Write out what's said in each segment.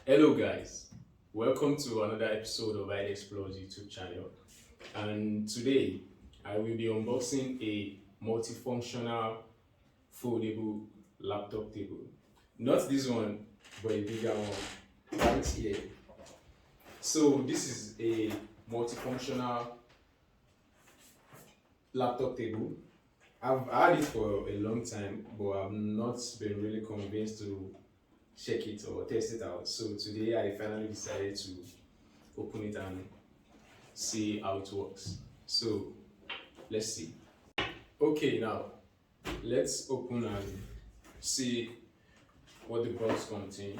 Hello guys, welcome to another episode of I Explores YouTube channel. And today I will be unboxing a multifunctional foldable laptop table. Not this one, but a bigger one right here. So this is a multifunctional laptop table. I've had it for a long time, but I've not been really convinced to check it or test it out. So today I finally decided to open it and see how it works. So let's see. Okay, now let's open and see what the box contains.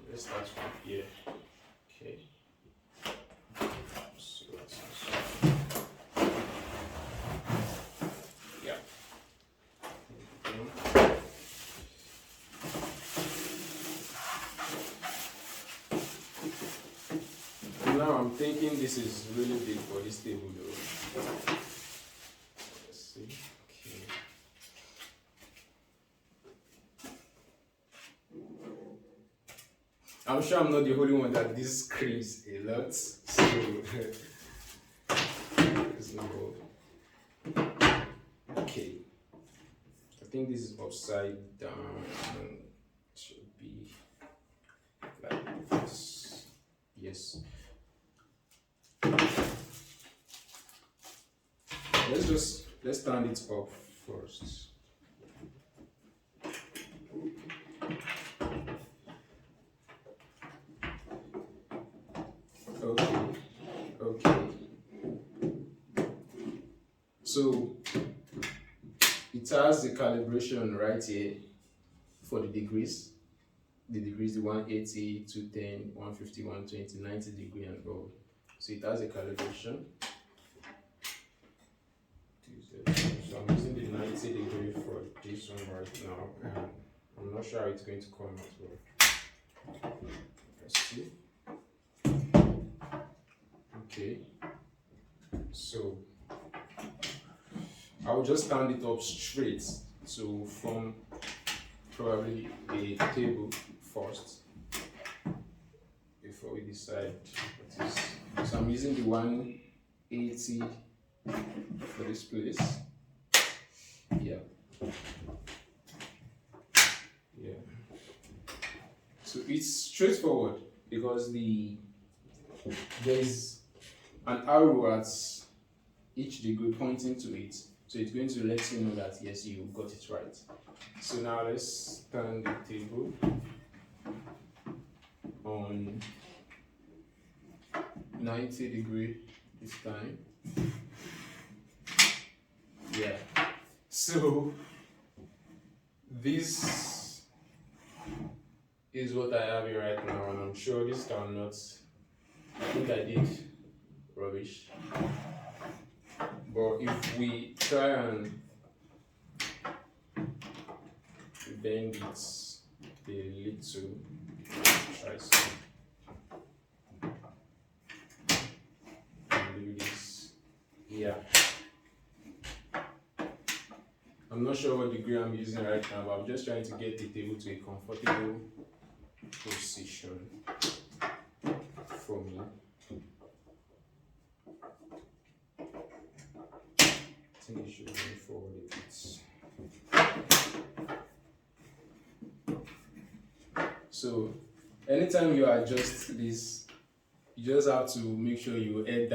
Let's start from here. Okay. So, yeah. Now I'm thinking this is really big for this table though. Let's see. Okay. I'm sure I'm not the only one that this screams a lot. So let's go. Okay. I think this is upside down. It should be like this. Yes. Let's stand it up first. Okay. So it has the calibration right here for the degrees. The 180, 210, 150, 120, 90 degree and above. So it has a calibration. So I'm using the 90 degree for this one right now. And I'm not sure how it's going to come as well. Let's see. Okay. So I'll just stand it up straight to form probably a table first before we decide what is. So I'm using the 180 for this place. Yeah. So it's straightforward because there is an arrow at each degree pointing to it. So it's going to let you know that yes, you got it right. So now let's turn the table on 90 degree this time. Yeah. So this is what I have here right now, and I'm sure this cannot. I think I did rubbish. But if we try and bend it a little, try some. And do this. Yeah. I'm not sure what degree I'm using right now, but I'm just trying to get the table to a comfortable position for me. I think it should move forward a bit. So anytime you adjust this, you just have to make sure you add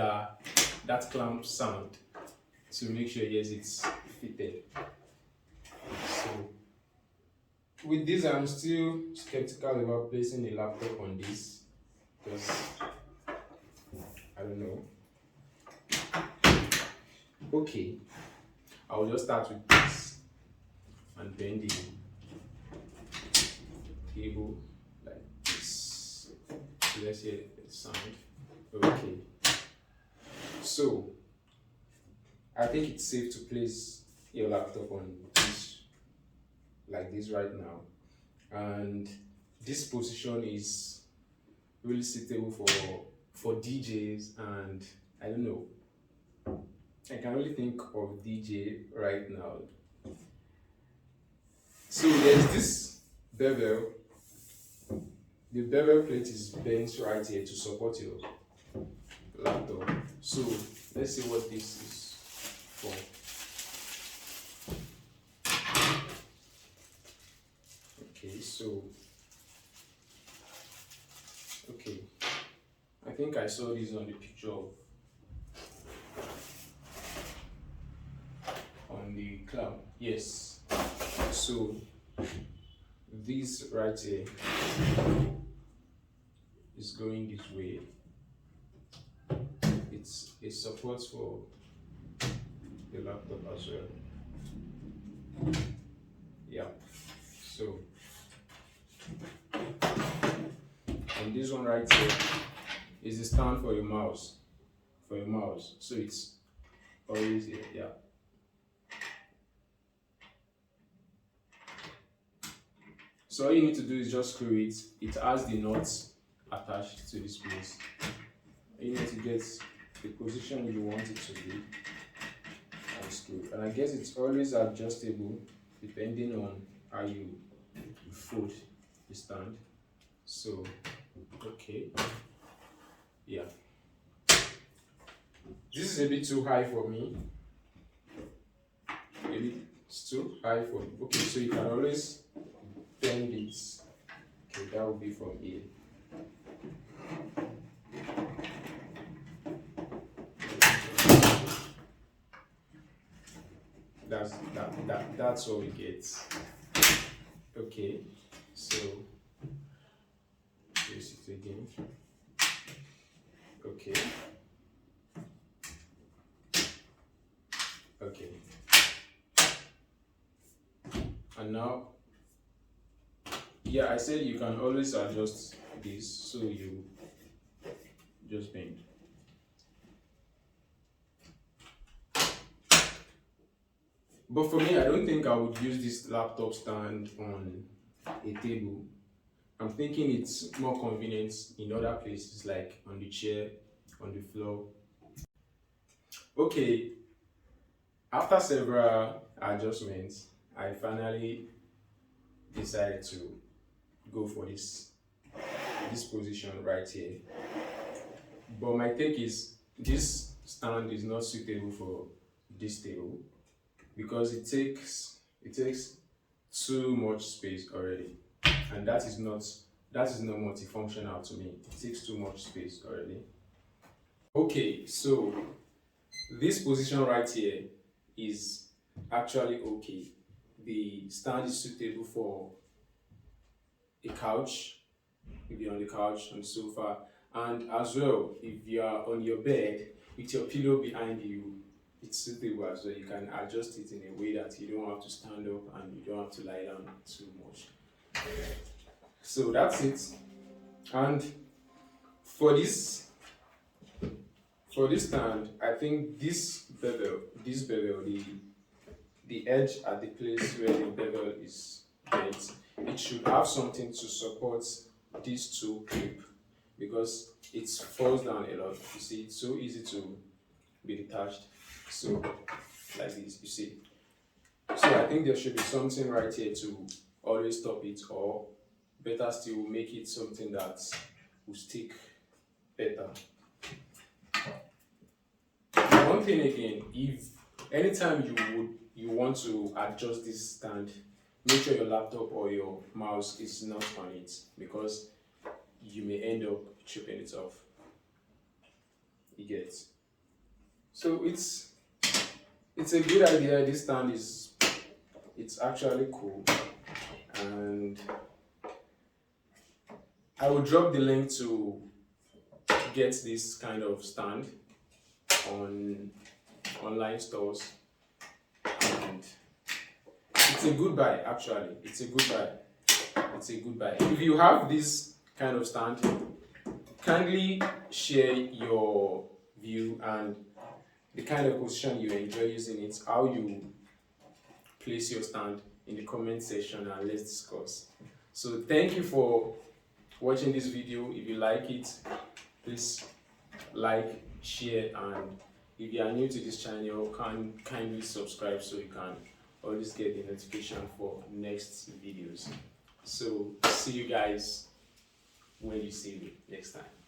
that clamp sound to make sure yes it's fitted. So with this, I'm still skeptical about placing a laptop on this because I don't know. Okay, I'll just start with this and bend the table like this. So let's hear the sound. Okay, so I think it's safe to place your laptop on this like this right now, and this position is really suitable for DJs, and I don't know, I can really think of DJ right now So there's this bevel. The bevel plate is bent right here to support your laptop. So let's see what this is for. Okay, I think I saw this on the picture on the cloud. Yes. So this right here is going this way. It's a support for the laptop as well. Yeah. So and this one right here is the stand for your mouse. So it's always here. Yeah. So all you need to do is just screw it. It has the nuts attached to this place. You need to get the position you want it to be and screw. And I guess it's always adjustable depending on how you fold the stand. So okay, yeah. This is a bit too high for me. Maybe it's too high for me. Okay, so you can always bend it. Okay, that will be from here. That's what we get. Okay, so use it again. Okay. Okay. And now, yeah, I said you can always adjust this so you just bend. But for me, I don't think I would use this laptop stand on a table. I'm thinking it's more convenient in other places like on the chair, on the floor. Okay, after several adjustments, I finally decided to go for this position right here. But my take is this stand is not suitable for this table because it takes too much space already, and that is not multifunctional to me. It takes too much space already. Okay, so this position right here is actually okay. The stand is suitable for a couch, if you're on the couch, on the sofa, and as well if you are on your bed with your pillow behind you, it's suitable as well. You can adjust it in a way that you don't have to stand up and you don't have to lie down too much. So that's it. And for this stand, I think this bevel, the edge at the place where the bevel is bent, it should have something to support these two clips because it falls down a lot. You see, it's so easy to be detached. So like this, you see. So I think there should be something right here to always stop it, or better still, make it something that will stick better. One thing again, if anytime you want to adjust this stand, make sure your laptop or your mouse is not on it because you may end up chipping it off. You get. So it's a good idea. This stand it's actually cool, and I will drop the link to get this kind of stand on online stores, and it's a good buy. Actually, it's a good buy. If you have this kind of stand, kindly share your view and the kind of position you enjoy using it, how you place your stand in the comment section, and let's discuss. So thank you for watching this video. If you like it, please like, share, and if you are new to this channel, kindly subscribe so you can always get the notification for next videos. So see you guys when you see me next time.